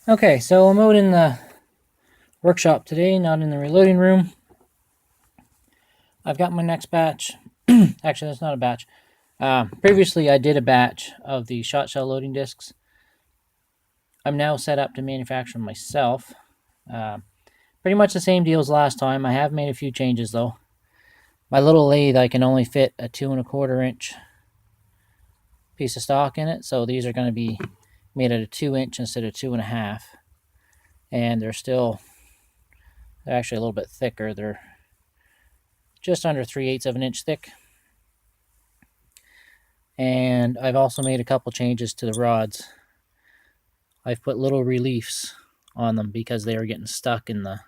Okay, so I'm out in the workshop today, not in the reloading room. I've got my next batch. Actually, that's not a batch. Previously, I did a batch of the shotshell loading discs. I'm now set up to manufacture them myself. Uh, Pretty much the same deal as last time. I have made a few changes though. My little lathe, I can only fit a 2¼ inch piece of stock in it, so these are going to be made at a 2 inch instead of 2½. And they're actually a little bit thicker. They're just under 3/8 of an inch thick. And I've also made a couple changes to the rods. I've put little reliefs on them because they were getting stuck in the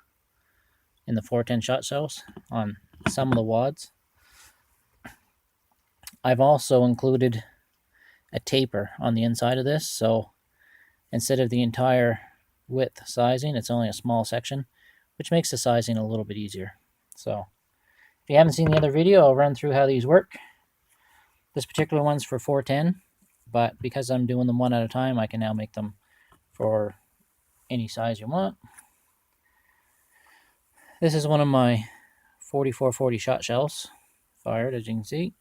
410 shot shells on some of the wads. I've also included a taper on the inside of this, so instead of the entire width sizing, it's only a small section, which makes the sizing a little bit easier. So if you haven't seen the other video, I'll run through how these work. This particular one's for 410, but because I'm doing them one at a time, I can now make them for any size you want. This is one of my 4440 shot shells fired, as you can see.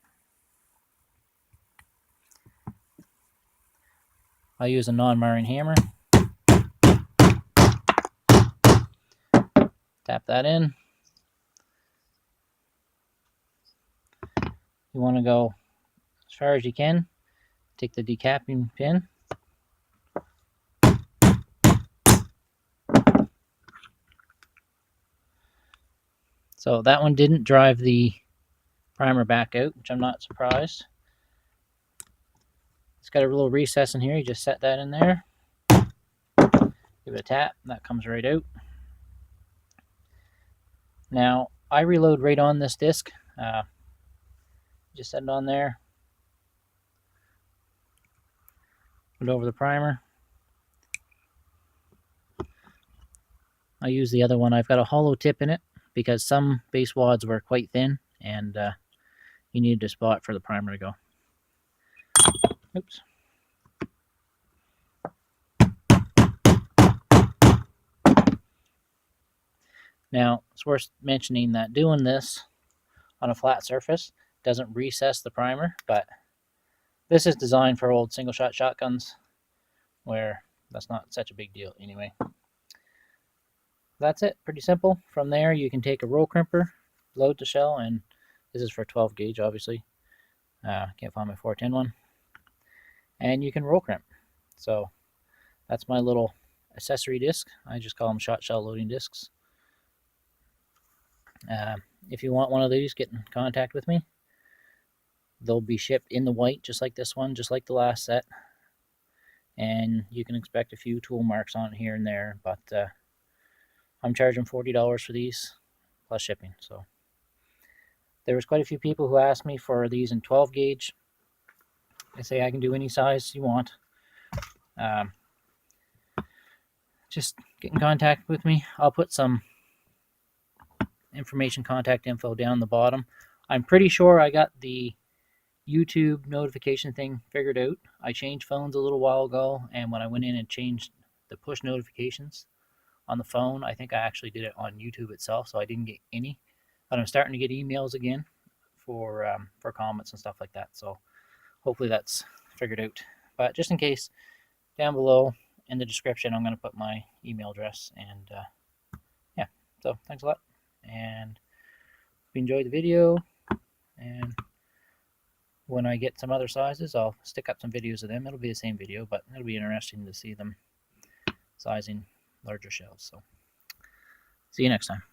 I use a non-marring hammer. Tap that in. You want to go as far as you can. Take the decapping pin. So that one didn't drive the primer back out, which I'm not surprised. It's got a little recess in here. You just set that in there. Give it a tap. That comes right out. Now, I reload right on this disc. Just set it on there. Put it over the primer. I use the other one. I've got a hollow tip in it because some base wads were quite thin and you needed a spot for the primer to go. Oops. Now, it's worth mentioning that doing this on a flat surface doesn't recess the primer, but this is designed for old single shot shotguns where that's not such a big deal anyway. That's it, pretty simple. From there you can take a roll crimper, load the shell, and this is for 12 gauge obviously. Can't find my 410 one. And you can roll crimp. So that's my little accessory disc. I just call them shot shell loading discs. If you want one of these, get in contact with me. They'll be shipped in the white, just like this one, just like the last set. And you can expect a few tool marks on it here and there, but I'm charging $40 for these, plus shipping. So there was quite a few people who asked me for these in 12 gauge. I say I can do any size you want. Just get in contact with me. I'll put some information, contact info down the bottom. I'm pretty sure I got the YouTube notification thing figured out. I changed phones a little while ago, and when I went in and changed the push notifications on the phone, I think I actually did it on YouTube itself, so I didn't get any. But I'm starting to get emails again for comments and stuff like that. So hopefully that's figured out. But just in case, down below in the description, I'm going to put my email address. And yeah, so thanks a lot. And if you enjoyed the video, and when I get some other sizes, I'll stick up some videos of them. It'll be the same video, but it'll be interesting to see them sizing larger shells. So see you next time.